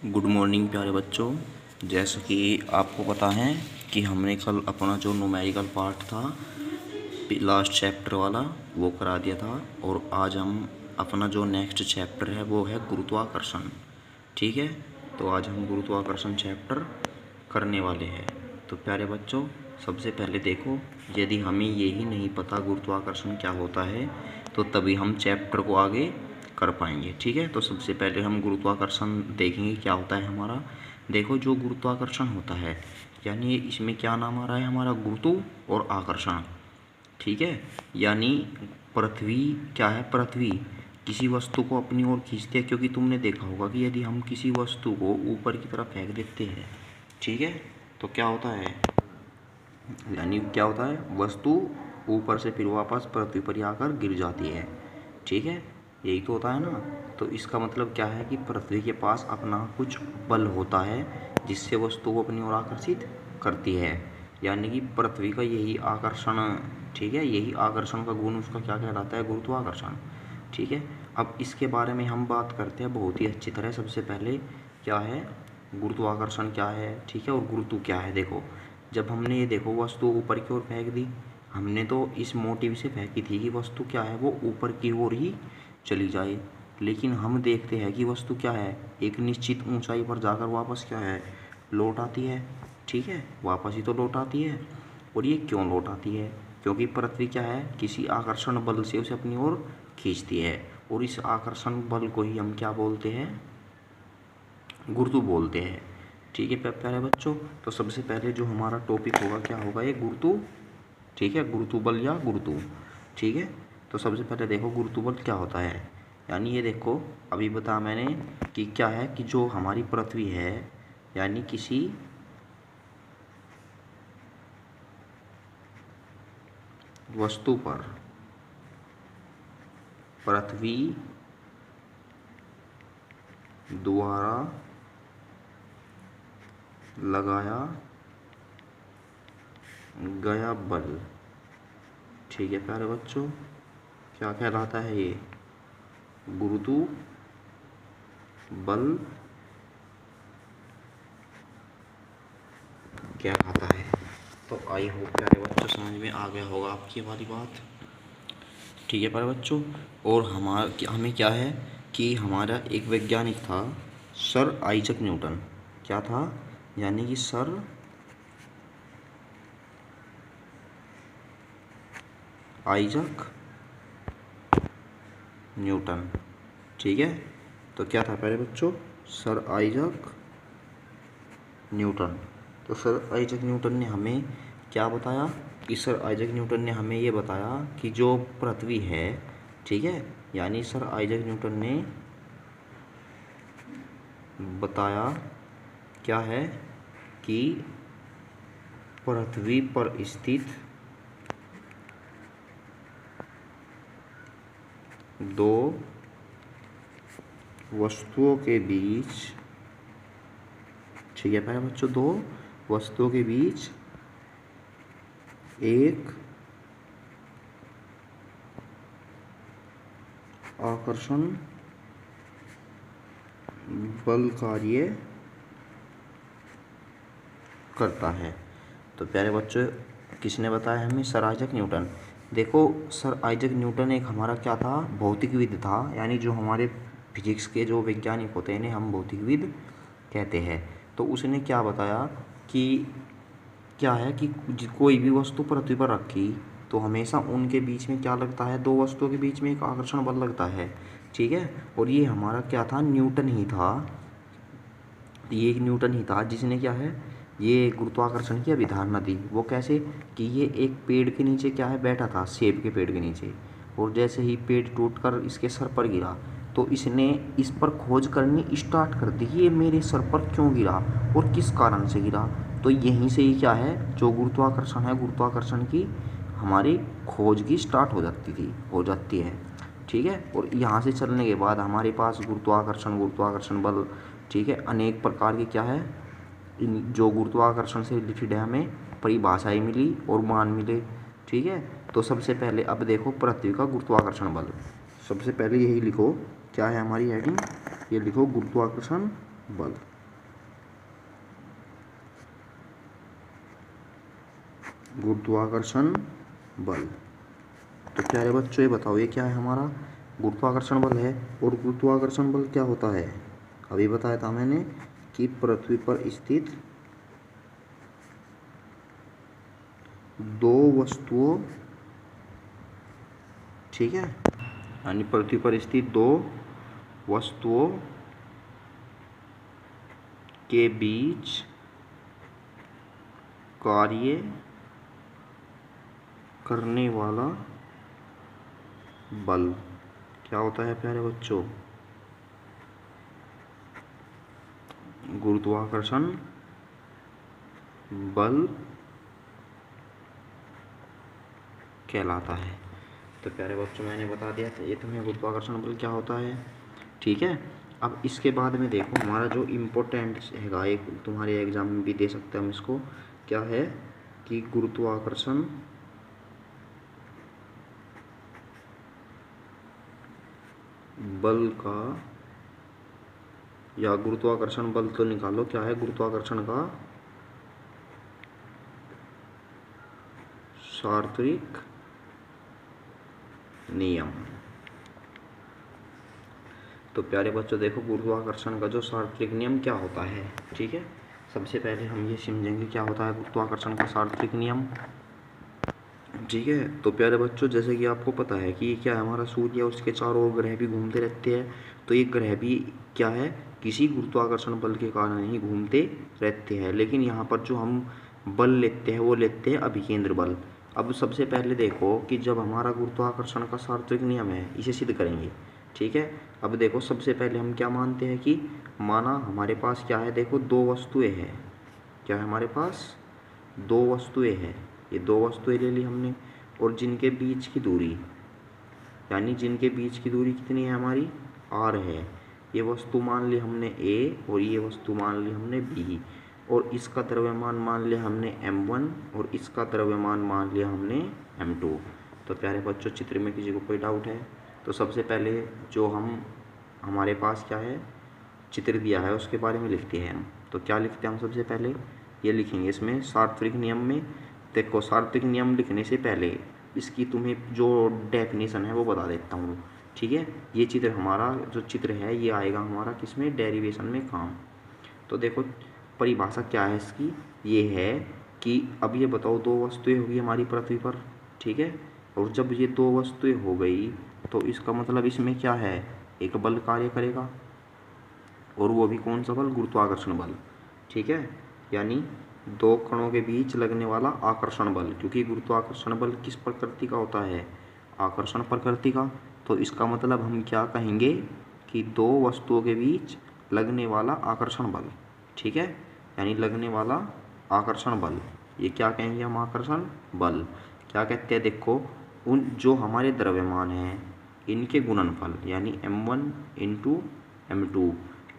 Good morning प्यारे बच्चों। जैसा कि आपको पता है कि हमने कल अपना जो न्यूमेरिकल पार्ट था लास्ट चैप्टर वाला वो करा दिया था, और आज हम अपना जो नेक्स्ट चैप्टर है वो है गुरुत्वाकर्षण। ठीक है, तो आज हम गुरुत्वाकर्षण चैप्टर करने वाले हैं। तो प्यारे बच्चों, सबसे पहले देखो, यदि हमें यही नहीं पता गुरुत्वाकर्षण क्या होता है तो तभी हम चैप्टर को आगे कर पाएंगे। ठीक है, तो सबसे पहले हम गुरुत्वाकर्षण देखेंगे क्या होता है हमारा। देखो, जो गुरुत्वाकर्षण होता है यानी इसमें क्या नाम आ रहा है हमारा, गुरुत्व और आकर्षण। ठीक है, यानी पृथ्वी क्या है, पृथ्वी किसी वस्तु को अपनी ओर खींचती है, क्योंकि तुमने देखा होगा कि यदि हम किसी वस्तु को ऊपर की तरफ फेंक देते हैं, ठीक है, तो क्या होता है, यानी क्या होता है, वस्तु ऊपर से फिर वापस पृथ्वी पर आकर गिर जाती है। ठीक है, यही तो होता है ना। तो इसका मतलब क्या है कि पृथ्वी के पास अपना कुछ बल होता है जिससे वस्तु को अपनी ओर आकर्षित करती है, यानी कि पृथ्वी का यही आकर्षण, ठीक है, यही आकर्षण का गुण उसका क्या कहलाता है, गुरुत्वाकर्षण। ठीक है, अब इसके बारे में हम बात करते हैं बहुत ही अच्छी तरह। सबसे पहले क्या है गुरुत्वाकर्षण, क्या है, ठीक है, और गुरुत्व क्या है। देखो, जब हमने ये देखो वस्तु ऊपर की ओर फेंक दी, हमने तो इस मोटिव से फेंकी थी कि वस्तु क्या है वो ऊपर की ओर ही चली जाए, लेकिन हम देखते हैं कि वस्तु क्या है, एक निश्चित ऊंचाई पर जाकर वापस क्या है, लौट आती है। ठीक है, वापस ही तो लौट आती है। और ये क्यों लौट आती है, क्योंकि पृथ्वी क्या है, किसी आकर्षण बल से उसे अपनी ओर खींचती है, और इस आकर्षण बल को ही हम क्या बोलते हैं, गुरुत्व बोलते हैं। ठीक है प्यारे बच्चों, तो सबसे पहले जो हमारा टॉपिक होगा क्या होगा, ये गुरुत्व। ठीक है, गुरुत्व बल या गुरुत्व। ठीक है, तो सबसे पहले देखो गुरुत्व बल क्या होता है। यानी ये देखो, अभी बताया मैंने कि क्या है कि जो हमारी पृथ्वी है, यानी किसी वस्तु पर पृथ्वी द्वारा लगाया गया बल, ठीक है प्यारे बच्चों, क्या कहलाता है, ये गुरुत्व बल क्या कहता है। तो आई होप प्यारे बच्चों समझ में आ गया होगा आपकी वाली बात। ठीक है प्यारे बच्चों, और हमें क्या है कि हमारा एक वैज्ञानिक था सर आइजक न्यूटन। क्या था, यानी कि सर आइजक न्यूटन। ठीक है, तो क्या था प्यारे बच्चों, सर आइजक न्यूटन। तो सर आइजक न्यूटन ने हमें क्या बताया कि सर आइजक न्यूटन ने हमें ये बताया कि जो पृथ्वी है, ठीक है, यानी सर आइजक न्यूटन ने बताया क्या है कि पृथ्वी पर स्थित दो वस्तुओं के बीच, ठीक है प्यारे बच्चों, दो वस्तुओं के बीच एक आकर्षण बल कार्य करता है। तो प्यारे बच्चों, किसने बताया हमें, सर आइजक न्यूटन। देखो, सर आइजक न्यूटन एक हमारा क्या था, भौतिकविद था, यानी जो हमारे फिजिक्स के जो वैज्ञानिक होते हैं इन्हें हम भौतिकविद कहते हैं। तो उसने क्या बताया कि क्या है कि कोई भी वस्तु पृथ्वी पर रखी तो हमेशा उनके बीच में क्या लगता है, दो वस्तुओं के बीच में एक आकर्षण बल लगता है। ठीक है, और ये हमारा क्या था, न्यूटन ही था, ये एक न्यूटन ही था जिसने क्या है, ये गुरुत्वाकर्षण की अवधारणा दी। वो कैसे कि ये एक पेड़ के नीचे क्या है, बैठा था, सेब के पेड़ के नीचे, और जैसे ही पेड़ टूटकर इसके सर पर गिरा तो इसने इस पर खोज करनी स्टार्ट कर दी, ये मेरे सर पर क्यों गिरा और किस कारण से गिरा। तो यहीं से ही क्या है, जो गुरुत्वाकर्षण है, गुरुत्वाकर्षण की हमारी खोज की स्टार्ट हो जाती है। ठीक है, और यहाँ से चलने के बाद हमारे पास गुरुत्वाकर्षण बल, ठीक है, अनेक प्रकार के क्या है, जो गुरुत्वाकर्षण से रिलेटेड है हमें परिभाषाएं मिली और मान मिले। ठीक है, तो सबसे पहले अब देखो पृथ्वी का गुरुत्वाकर्षण बल। सबसे पहले यही लिखो, क्या है हमारी हेडिंग, ये लिखो गुरुत्वाकर्षण बल। गुरुत्वाकर्षण बल। तो प्यारे बच्चों ये बताओ, ये क्या है हमारा गुरुत्वाकर्षण बल है। और गुरुत्वाकर्षण बल क्या होता है, अभी बताया था मैंने कि पृथ्वी पर स्थित दो वस्तुओं, ठीक है, यानी पृथ्वी पर स्थित दो वस्तुओं के बीच कार्य करने वाला बल क्या होता है प्यारे बच्चों, गुरुत्वाकर्षण बल कहलाता है। तो प्यारे बच्चों मैंने बता दिया था ये तुम्हें गुरुत्वाकर्षण बल क्या होता है, ठीक है। अब इसके बाद में देखो हमारा जो इम्पोर्टेंट हैगा, एक तुम्हारे एग्जाम में भी दे सकते हैं हम इसको, क्या है कि गुरुत्वाकर्षण बल का, या गुरुत्वाकर्षण बल तो निकालो, क्या है गुरुत्वाकर्षण का सार्वत्रिक नियम। तो प्यारे बच्चों देखो गुरुत्वाकर्षण का जो सार्वत्रिक नियम क्या होता है, ठीक है। सबसे पहले हम ये समझेंगे क्या होता है गुरुत्वाकर्षण का सार्वत्रिक नियम, ठीक है। तो प्यारे बच्चों जैसे कि आपको पता है कि क्या है हमारा सूर्य, उसके चारों ओर ग्रह भी घूमते रहते हैं। तो ये ग्रह भी क्या है किसी गुरुत्वाकर्षण बल के कारण ही घूमते रहते हैं। लेकिन यहाँ पर जो हम बल लेते हैं वो लेते हैं अभिकेंद्र बल। अब सबसे पहले देखो कि जब हमारा गुरुत्वाकर्षण का सार्वत्रिक नियम है इसे सिद्ध करेंगे, ठीक है। अब देखो सबसे पहले हम क्या मानते हैं कि माना हमारे पास क्या है, देखो दो वस्तुएं हैं, क्या है हमारे पास दो वस्तुएं हैं, ये दो वस्तुएं ले ली हमने, और जिनके बीच की दूरी, यानी जिनके बीच की दूरी कितनी है हमारी r है। ये वस्तु मान ली हमने a और ये वस्तु मान ली हमने b, और इसका द्रव्यमान मान लिया हमने m1 और इसका द्रव्यमान मान लिया हमने m2। तो प्यारे बच्चों चित्र में किसी को कोई डाउट है तो सबसे पहले जो हमारे पास क्या है चित्र दिया है उसके बारे में लिखते हैं हम। तो क्या लिखते हैं हम, सबसे पहले ये लिखेंगे इसमें सार्वत्रिक नियम में। देखो सार्वत्रिक नियम लिखने से पहले इसकी तुम्हें जो डेफिनेशन है वो बता देता हूँ, ठीक है। ये चित्र हमारा जो चित्र है ये आएगा हमारा किसमें, डेरिवेशन में काम। तो देखो परिभाषा क्या है इसकी, ये है कि अब ये बताओ दो वस्तुएं होगी हमारी पृथ्वी पर, ठीक है। और जब ये दो वस्तुएं हो गई तो इसका मतलब इसमें क्या है, एक बल कार्य करेगा, और वो भी कौन सा बल, गुरुत्वाकर्षण बल, ठीक है। यानी दो कणों के बीच लगने वाला आकर्षण बल, क्योंकि गुरुत्वाकर्षण बल किस प्रकृति का होता है, आकर्षण प्रकृति का। तो इसका मतलब हम क्या कहेंगे कि दो वस्तुओं के बीच लगने वाला आकर्षण बल, ठीक है, यानी लगने वाला आकर्षण बल, ये क्या कहेंगे हम, आकर्षण बल। क्या कहते हैं, देखो उन जो हमारे द्रव्यमान हैं इनके गुणनफल यानी m1 इंटू m2,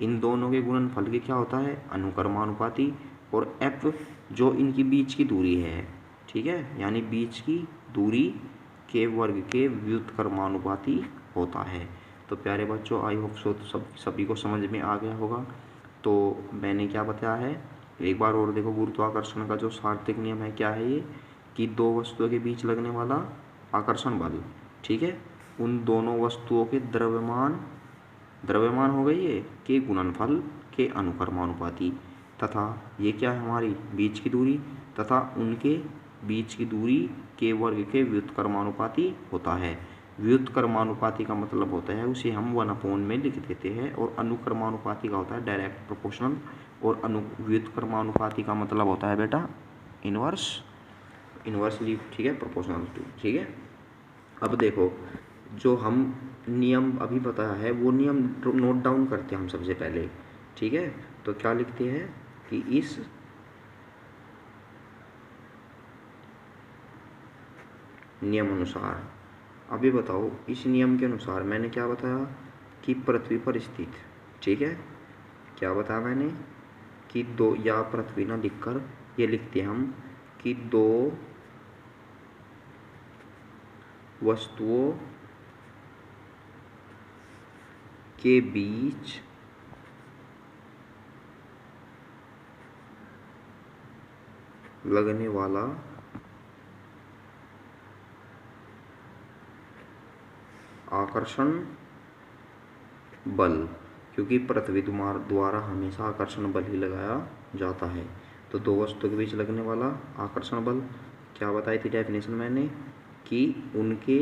इन दोनों के गुणनफल के क्या होता है, अनुक्रमानुपाती। और f जो इनकी बीच की दूरी है, ठीक है, यानी बीच की दूरी के वर्ग के व्युत्क्रमानुपाती होता है। तो प्यारे बच्चों आई होप सो सभी को समझ में आ गया होगा। तो मैंने क्या बताया है एक बार और देखो, गुरुत्वाकर्षण का जो सार्वत्रिक नियम है क्या है ये, कि दो वस्तुओं के बीच लगने वाला आकर्षण बल, ठीक है, उन दोनों वस्तुओं के द्रव्यमान हो गई है के गुणनफल के अनुक्रमानुपाती, तथा ये क्या है हमारी बीच की दूरी, तथा उनके बीच की दूरी के वर्ग के व्युत्क्रमानुपाती होता है। व्युत्क्रमानुपाती का मतलब होता है उसे हम 1/, में लिख देते हैं, और अनुक्रमानुपाती का होता है डायरेक्ट प्रोपोर्शनल, और व्युत्क्रमानुपाती का मतलब होता है बेटा इनवर्सली, ठीक है, प्रोपोर्शनल टू, ठीक है। अब देखो जो हम नियम अभी बताया है वो नियम नोट डाउन करते हैं हम सबसे पहले, ठीक है। तो क्या लिखते हैं कि इस नियम अनुसार, अभी बताओ इस नियम के अनुसार मैंने क्या बताया कि पृथ्वी पर स्थित, ठीक है, क्या बताया मैंने कि दो, या पृथ्वी ना लिखकर ये लिखते हैं हम कि दो वस्तुओं के बीच लगने वाला आकर्षण बल, क्योंकि पृथ्वी द्वारा हमेशा आकर्षण बल ही लगाया जाता है। तो दो वस्तुओं के बीच लगने वाला आकर्षण बल क्या बताई थी डेफिनेशन मैंने, कि उनके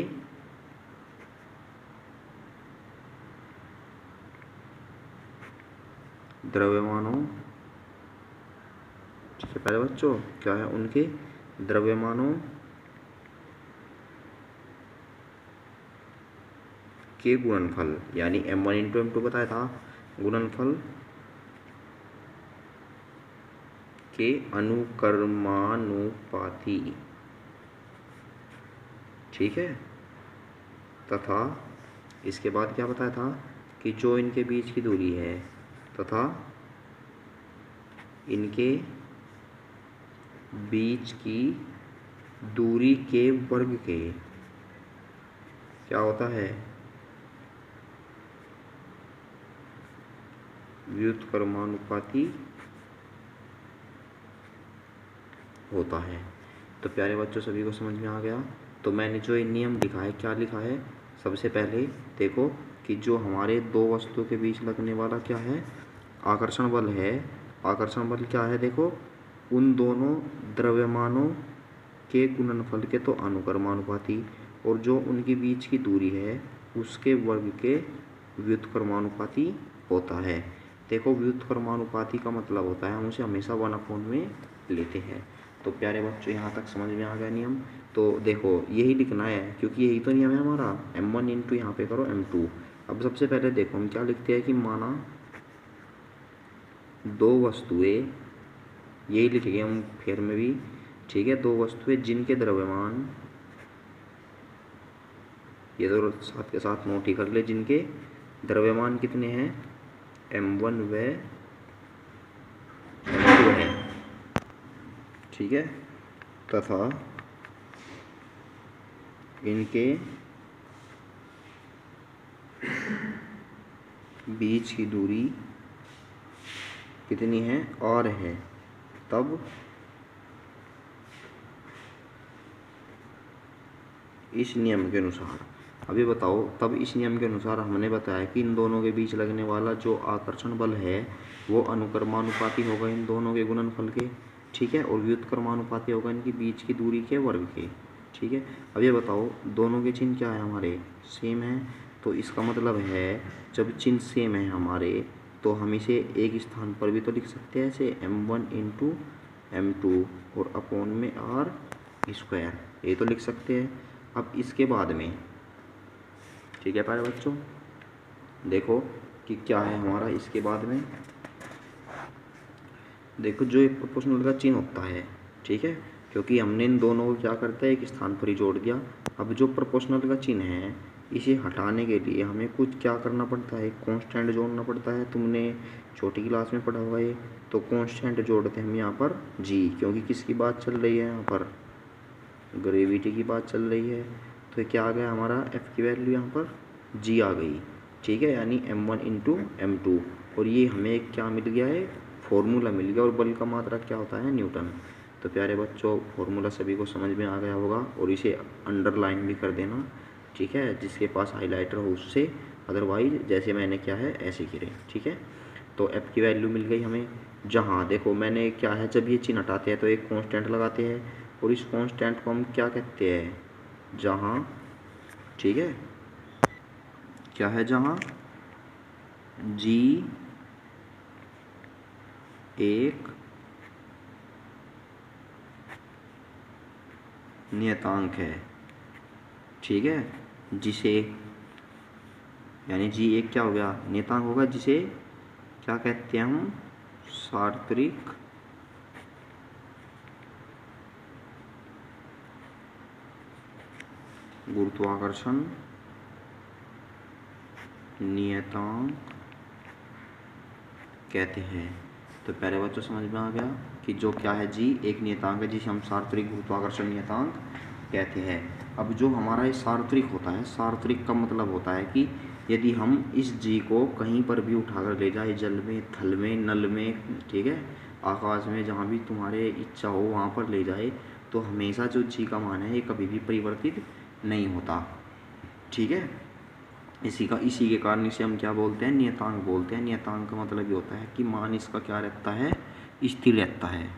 द्रव्यमानों, ठीक है पहले बच्चों, क्या है, उनके द्रव्यमानों के गुणनफल, यानी m1 इंटू m2 बताया था, गुणनफल के अनुक्रमानुपाती, ठीक है। तथा इसके बाद क्या बताया था कि जो इनके बीच की दूरी है तथा इनके बीच की दूरी के वर्ग के क्या होता है, व्युत्क्रमानुपाती होता है। तो प्यारे बच्चों सभी को समझ में आ गया। तो मैंने जो ये नियम लिखा है, क्या लिखा है, सबसे पहले देखो कि जो हमारे दो वस्तुओं के बीच लगने वाला क्या है, आकर्षण बल है। आकर्षण बल क्या है, देखो उन दोनों द्रव्यमानों के गुणनफल के तो अनुक्रमानुपाती, और जो उनके बीच की दूरी है उसके वर्ग के व्युत्क्रमानुपाती होता है। देखो व्युत्क्रमानुपाती का मतलब होता है हम उसे हमेशा 1/में लेते हैं। तो प्यारे बच्चों यहाँ तक समझ में आ गया नियम। तो देखो यही लिखना है, क्योंकि यही तो नियम है हमारा, m1 इंटू यहाँ पे करो m2। अब सबसे पहले देखो हम क्या लिखते हैं कि माना दो वस्तुएं, यही लिखेंगे हम फिर में भी, ठीक है, दो वस्तुएं जिनके द्रव्यमान, ये तो साथ के साथ नोट ही कर ले, जिनके द्रव्यमान कितने हैं, m1 व m2 है, ठीक है, तथा इनके बीच की दूरी कितनी है, r है, तब इस नियम के अनुसार, अभी बताओ, तब इस नियम के अनुसार हमने बताया कि इन दोनों के बीच लगने वाला जो आकर्षण बल है वो अनुक्रमानुपाती होगा इन दोनों के गुणनफल के, ठीक है, और व्युत्क्रमानुपाती होगा इनके बीच की दूरी के वर्ग के, ठीक है। अब ये बताओ दोनों के चिन्ह क्या है, हमारे सेम है। तो इसका मतलब है जब चिन्ह सेम है हमारे तो हम इसे एक स्थान पर भी तो लिख सकते हैं, ऐसे m1 इंटू m2 और अपॉन में r², ये तो लिख सकते हैं। अब इसके बाद में, ठीक है प्यारे बच्चों, देखो कि क्या है हमारा इसके बाद में, देखो जो एक प्रोपोर्शनल का चिन्ह होता है, ठीक है, क्योंकि हमने इन दोनों को क्या करता है एक स्थान पर ही जोड़ दिया। अब जो प्रोपोर्शनल का चिन्ह है इसे हटाने के लिए हमें कुछ क्या करना पड़ता है, कांस्टेंट जोड़ना पड़ता है। तुमने छोटी क्लास में पढ़ा हुआ है। तो कांस्टेंट जोड़ते हैं हम यहाँ पर जी, क्योंकि किसकी बात चल रही है यहाँ पर, ग्रेविटी की बात चल रही है। तो क्या आ गया हमारा एफ की वैल्यू यहाँ पर जी आ गई, ठीक है, यानी m1 इंटू m2, और ये हमें क्या मिल गया है, फॉर्मूला मिल गया, और बल का मात्रा क्या होता है, न्यूटन। तो प्यारे बच्चों फॉर्मूला सभी को समझ में आ गया होगा, और इसे अंडरलाइन भी कर देना, ठीक है, जिसके पास हाईलाइटर हो उससे, अदरवाइज जैसे मैंने क्या है ऐसे करें, ठीक है। तो एफ की वैल्यू मिल गई हमें, जहाँ देखो मैंने क्या है, जब ये चिन्ह हटाते हैं तो एक कांस्टेंट लगाते हैं, और इस कांस्टेंट को हम क्या कहते हैं, जहाँ, ठीक है, क्या है, जहाँ जी एक नियतांक है, ठीक है, जिसे, यानी जी एक क्या हो गया, नियतांक होगा, जिसे क्या कहते हैं हम, सार्वत्रिक गुरुत्वाकर्षण नियतांक कहते हैं। तो पहले बच्चों समझ में आ गया कि जो क्या है, जी एक नियतांक है जिसे हम सार्वत्रिक गुरुत्वाकर्षण नियतांक कहते हैं। अब जो हमारा ये सार्वत्रिक होता है, सार्वत्रिक का मतलब होता है कि यदि हम इस जी को कहीं पर भी उठाकर ले जाए, जल में, थल में, नल में, ठीक है, आकाश में, जहाँ भी तुम्हारे इच्छा हो वहाँ पर ले जाए, तो हमेशा जो जी का मान है ये कभी भी परिवर्तित नहीं होता, ठीक है। इसी के कारण इसे हम क्या बोलते हैं, नियतांक बोलते हैं। नियतांक का मतलब ये होता है कि मान इसका क्या रहता है, स्थिर रहता है।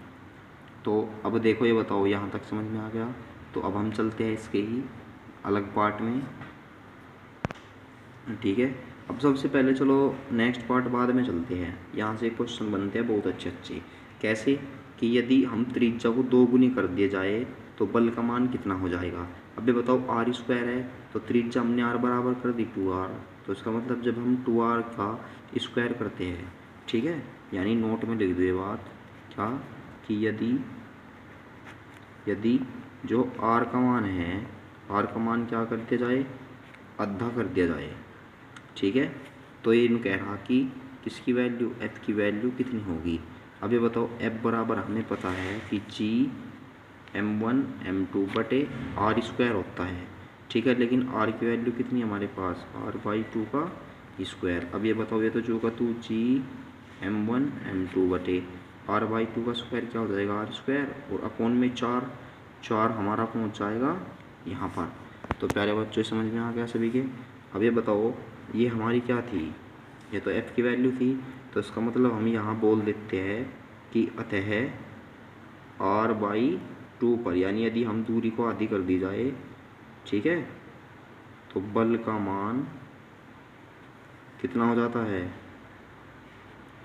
तो अब देखो, ये बताओ यहाँ तक समझ में आ गया। तो अब हम चलते हैं इसके ही अलग पार्ट में, ठीक है। अब सबसे पहले चलो नेक्स्ट पार्ट बाद में चलते हैं। यहाँ से क्वेश्चन बनते हैं बहुत अच्छे अच्छे। कैसे कि यदि हम त्रिज्या को 2 गुनी कर दिया जाए तो बल का मान कितना हो जाएगा। अब ये बताओ, आर स्क्वायर है तो त्रिज्या हमने आर बराबर कर दी 2r, तो इसका मतलब जब हम 2r का स्क्वायर करते हैं, ठीक है, यानी नोट में लिख दो ये बात क्या, कि यदि जो r का मान है, r का मान क्या कर दिया जाए, आधा कर दिया जाए, ठीक है। तो ये कह रहा कि किसकी वैल्यू, f की वैल्यू कितनी होगी। अब ये बताओ, f बराबर हमें पता है कि g m1 m2 बटे आर स्क्वायर होता है, ठीक है। लेकिन r की वैल्यू कितनी है हमारे पास, r/2 का स्क्वायर। अब ये बताओ, ये तो जो का तू g m1 m2 बटे r/2 का स्क्वायर क्या हो जाएगा, आर स्क्वायर, और अपॉन में 4 हमारा पहुंच जाएगा यहाँ पर। तो प्यारे बच्चों समझ में आ गया सभी के। अब ये बताओ, ये हमारी क्या थी, ये तो f की वैल्यू थी, तो इसका मतलब हम यहाँ बोल देते हैं कि अतः r/2 पर, यानी यदि हम दूरी को आधी कर दी जाए, ठीक है, तो बल का मान कितना हो जाता है,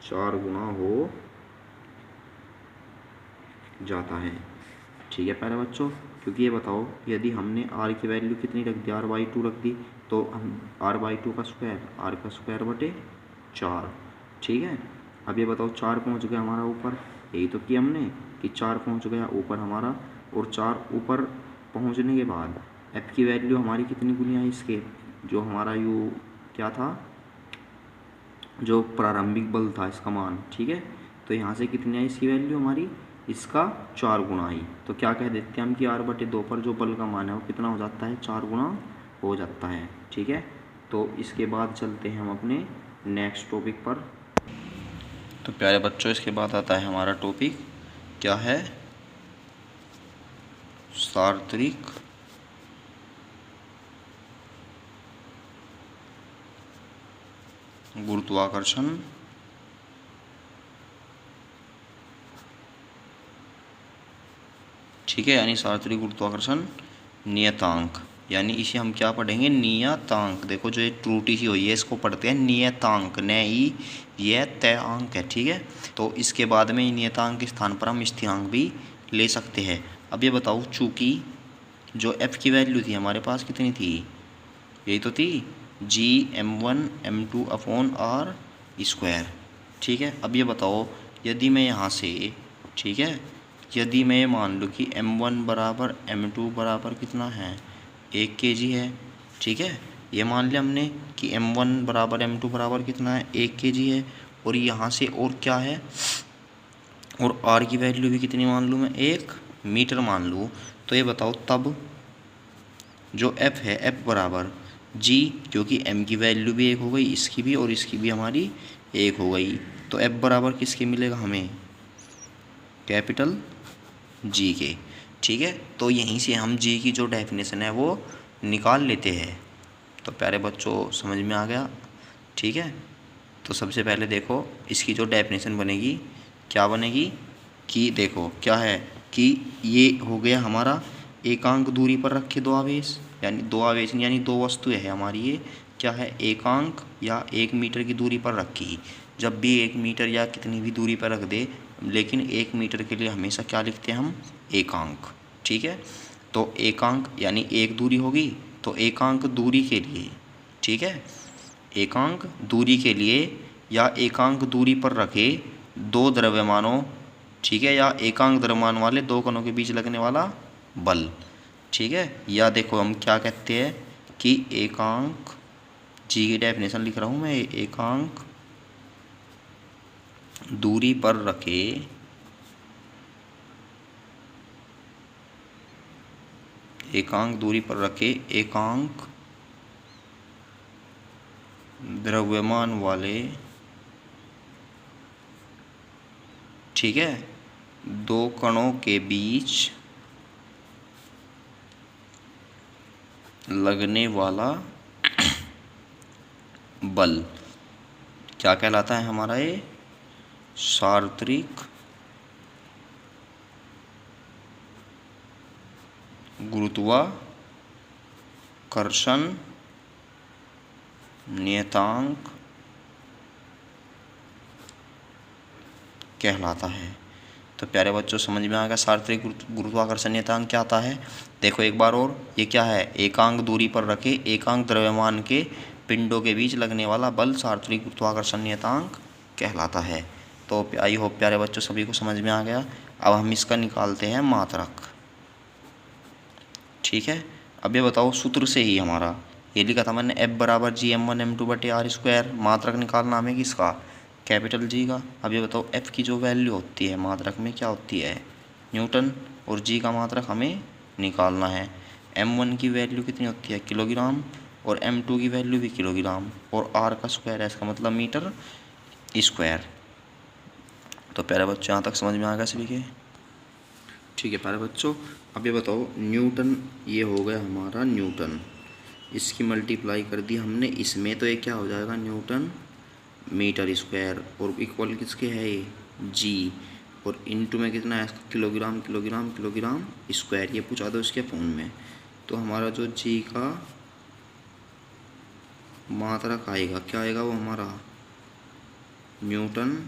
4 गुना हो जाता है, ठीक है प्यारे बच्चों। क्योंकि ये बताओ, यदि हमने r की वैल्यू कितनी रख दी, r/2 रख दी, तो हम r/2 का स्क्वायर, r का स्क्वायर बटे 4, ठीक है। अब ये बताओ, 4 पहुंच गया हमारा ऊपर, यही तो किया हमने कि 4 पहुंच गया ऊपर हमारा, और 4 ऊपर पहुंचने के बाद f की वैल्यू हमारी कितनी गुनी आई इसके, जो हमारा यू क्या था, जो प्रारंभिक बल था इसका मान, ठीक है। तो यहाँ से कितनी आई इसकी वैल्यू हमारी, इसका 4 गुना आई। तो क्या कह देते हैं हम कि r/2 पर जो बल का मान है वो कितना हो जाता है, 4 गुना हो जाता है, ठीक है। तो इसके बाद चलते हैं हम अपने नेक्स्ट टॉपिक पर। तो प्यारे बच्चों, इसके बाद आता है हमारा टॉपिक क्या है, सार्वत्रिक गुरुत्वाकर्षण ठीक है, यानी सार्वत्रिक गुरुत्वाकर्षण नियतांक, यानी इसे हम क्या पढ़ेंगे, नियतांक। देखो जो ये त्रुटि सी हुई है इसको पढ़ते हैं नियतांक, न ही यह तय अंक है, ठीक है। तो इसके बाद में नियतांक के स्थान पर हम स्थिरांक भी ले सकते हैं। अब ये बताओ, चूँकि जो f की वैल्यू थी हमारे पास कितनी थी, यही तो थी g m1 m2 upon r square, ठीक है। अब ये बताओ, यदि मैं यहाँ से, ठीक है, यदि मैं मान लूँ कि m1 बराबर m2 बराबर कितना है, 1 kg है, ठीक है। ये मान लिया हमने कि m1 बराबर m2 बराबर कितना है, 1 kg है, और यहाँ से और क्या है, और r की वैल्यू भी कितनी मान लूँ मैं, 1 मीटर मान लूँ। तो ये बताओ, तब जो f है, f बराबर g, क्योंकि m की वैल्यू भी 1 हो गई, इसकी भी और इसकी भी हमारी 1 हो गई, तो f बराबर किसके मिलेगा हमें, कैपिटल G के, ठीक है। तो यहीं से हम G की जो डेफिनेशन है वो निकाल लेते हैं। तो प्यारे बच्चों समझ में आ गया, ठीक है। तो सबसे पहले देखो, इसकी जो डेफिनेशन बनेगी, क्या बनेगी कि देखो क्या है कि ये हो गया हमारा एकांक दूरी पर रखे 2 आवेश, यानी 2 आवेश यानी 2 वस्तुएं है हमारी, ये क्या है, एकांक या 1 मीटर की दूरी पर रखी। जब भी 1 मीटर या कितनी भी दूरी पर रख दे, लेकिन 1 मीटर के लिए हमेशा क्या लिखते हैं हम, एकांक, ठीक है। तो एकांक यानी 1 दूरी होगी, तो एकांक दूरी के लिए, ठीक है, एकांक दूरी के लिए या एकांक दूरी पर रखे 2 द्रव्यमानों, ठीक है, या एकांक द्रव्यमान वाले 2 कणों के बीच लगने वाला बल, ठीक है। या देखो हम क्या कहते हैं कि एकांक, जी की डेफिनेशन लिख रहा हूँ मैं, एकांक दूरी पर रखे एकांक द्रव्यमान वाले, ठीक है, 2 कणों के बीच लगने वाला बल क्या कहलाता है हमारा? ये सार्वत्रिक गुरुत्वाकर्षण नियतांक कहलाता है। तो प्यारे बच्चों समझ में आ गया सार्वत्रिक गुरुत्वाकर्षण नियतांक क्या आता है? देखो एक बार और, ये क्या है? एकांक दूरी पर रखे एकांक द्रव्यमान के पिंडों के बीच लगने वाला बल सार्वत्रिक गुरुत्वाकर्षण नियतांक कहलाता है। तो आई होप प्यारे बच्चों सभी को समझ में आ गया। अब हम इसका निकालते हैं मात्रक। ठीक है, अब ये बताओ सूत्र से ही हमारा ये लिखा था मैंने F बराबर G m1m2/r²। मात्रक निकालना हमें किसका? कैपिटल जी का। अब ये बताओ F की जो वैल्यू होती है मात्रक में क्या होती है? न्यूटन। और G का मात्रक हमें निकालना है। m1 की वैल्यू कितनी होती है? किलोग्राम। और m2 की वैल्यू भी किलोग्राम। और r का स्क्वायर है, इसका मतलब मीटर स्क्वायर। तो प्यारे बच्चों यहाँ तक समझ में आ गया सभी के? ठीक है प्यारे बच्चों, अब ये बताओ न्यूटन, ये हो गया हमारा न्यूटन, इसकी मल्टीप्लाई कर दी हमने इसमें, तो ये क्या हो जाएगा? Newton metre square. और इक्वल किसके है? ये जी। और इनटू में कितना है? Kilogram kilogram kilogram square. ये पूछा दो इसके फॉर्म में। तो हमारा जो जी का मात्रक आएगा क्या आएगा? वो हमारा न्यूटन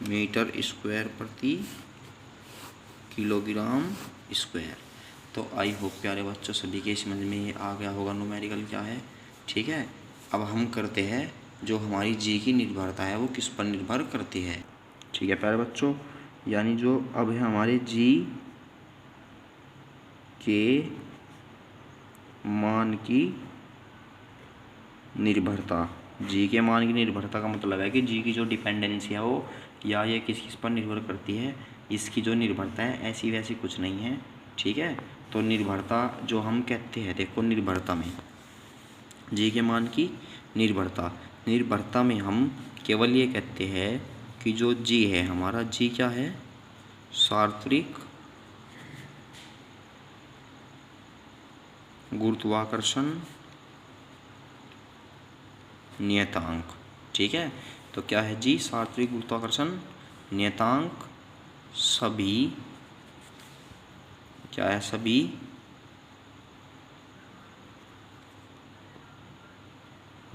मीटर स्क्वायर प्रति किलोग्राम स्क्वायर। तो आई होप प्यारे बच्चों सभी के समझ में ये आ गया होगा न्यूमेरिकल क्या है। ठीक है, अब हम करते हैं जो हमारी जी की निर्भरता है वो किस पर निर्भर करती है। ठीक है प्यारे बच्चों, यानी जो अब है हमारे जी के मान की निर्भरता। जी के मान की निर्भरता का मतलब है कि जी की जो डिपेंडेंसी है वो या ये किस पर निर्भर करती है। इसकी जो निर्भरता है ऐसी वैसी कुछ नहीं है। ठीक है, तो निर्भरता जो हम कहते हैं, देखो निर्भरता में जी के मान की निर्भरता में हम केवल ये कहते हैं कि जो जी है हमारा, जी क्या है? सार्वत्रिक गुरुत्वाकर्षण नियतांक। ठीक है, तो क्या है जी? सार्वत्रिक गुरुत्वाकर्षण नियतांक सभी, क्या है? सभी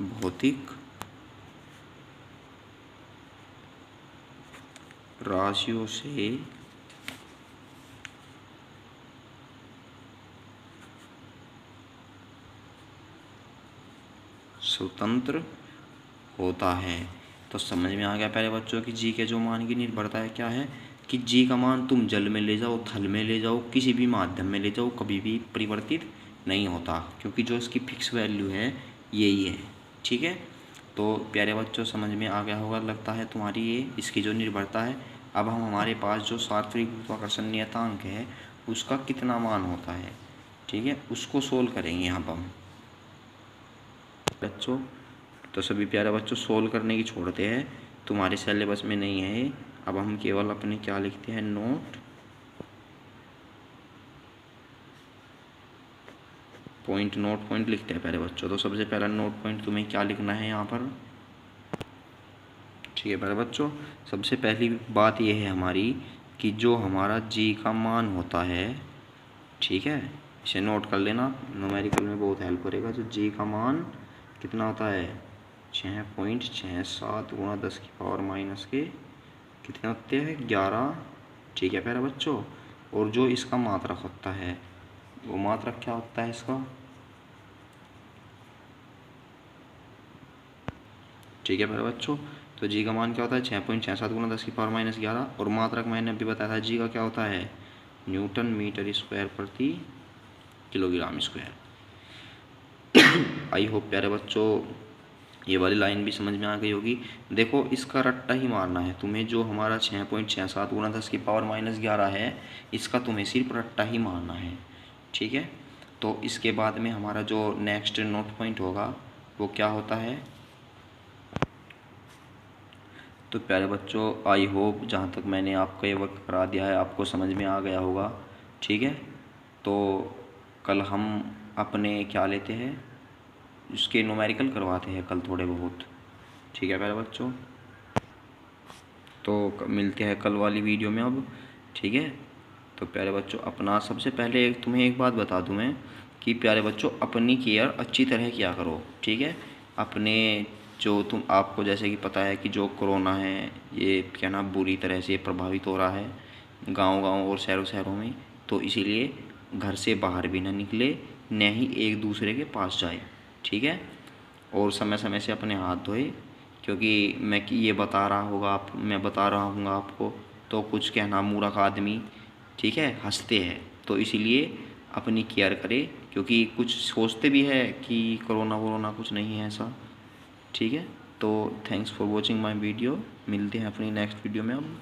भौतिक राशियों से स्वतंत्र होता है। तो समझ में आ गया प्यारे बच्चों कि जी के जो मान की निर्भरता है क्या है? कि जी का मान तुम जल में ले जाओ, थल में ले जाओ, किसी भी माध्यम में ले जाओ, कभी भी परिवर्तित नहीं होता, क्योंकि जो इसकी फिक्स वैल्यू है यही है। ठीक है, तो प्यारे बच्चों समझ में आ गया होगा लगता है तुम्हारी ये इसकी जो निर्भरता है। अब हम हमारे पास जो सार्वत्रिक गुरुत्वाकर्षण नियतांक है उसका कितना मान होता है, ठीक है, उसको सोल्व करेंगे यहाँ पर हम बच्चों। तो सभी प्यारे बच्चों सोल्व करने की छोड़ते हैं, तुम्हारे सिलेबस में नहीं है। अब हम केवल अपने क्या लिखते हैं? नोट पॉइंट लिखते हैं प्यारे बच्चों। तो सबसे पहला नोट पॉइंट तुम्हें क्या लिखना है यहाँ पर? ठीक है प्यारे बच्चों, सबसे पहली बात यह है हमारी कि जो हमारा जी का मान होता है, ठीक है, इसे नोट कर लेना, न्यूमेरिकल में बहुत हेल्प करेगा। जो जी का मान कितना होता है? 6.67 गुणा 10 की पावर माइनस के कितने होते हैं? 11। ठीक है प्यारे बच्चों, और जो इसका मात्रक होता है वो मात्रक क्या होता है इसका? ठीक है प्यारे बच्चों, तो जी का मान क्या होता है? 6.67 गुणा 10 की पावर माइनस 11। और मात्रक मैंने अभी बताया था जी का क्या होता है? न्यूटन मीटर स्क्वायर प्रति किलोग्राम स्क्वायर। आई होप प्यारे बच्चों ये वाली लाइन भी समझ में आ गई होगी। देखो इसका रट्टा ही मारना है तुम्हें, जो हमारा 6.67 गुणा 10 की पावर माइनस 11 है इसका तुम्हें सिर्फ रट्टा ही मारना है। ठीक है, तो इसके बाद में हमारा जो नेक्स्ट नोट पॉइंट होगा वो क्या होता है? तो प्यारे बच्चों आई होप जहाँ तक मैंने आपको ये वर्क करा दिया है आपको समझ में आ गया होगा। ठीक है, तो कल हम अपने क्या लेते हैं? उसके न्यूमेरिकल करवाते हैं कल थोड़े बहुत। ठीक है प्यारे बच्चों, तो मिलते हैं कल वाली वीडियो में अब। ठीक है, तो प्यारे बच्चों अपना सबसे पहले तुम्हें एक बात बता दूं मैं कि प्यारे बच्चों अपनी केयर अच्छी तरह किया करो। ठीक है, अपने जो तुम आपको जैसे कि पता है कि जो कोरोना है ये क्या नाम बुरी तरह से प्रभावित हो रहा है गांव-गांव और शहरों-शहरों में, तो इसीलिए घर से बाहर भी ना निकले, न ही एक दूसरे के पास जाए। ठीक है, और समय समय से अपने हाथ धोए, क्योंकि मैं कि ये बता रहा होगा आप मैं बता रहा हूँ आपको तो कुछ क्या नाम मूर्ख आदमी ठीक है हंसते हैं, तो इसीलिए अपनी केयर करें, क्योंकि कुछ सोचते भी है कि कोरोना वोरोना कुछ नहीं है ऐसा। ठीक है, तो thanks for watching my video, मिलते हैं अपनी नेक्स्ट वीडियो में अब।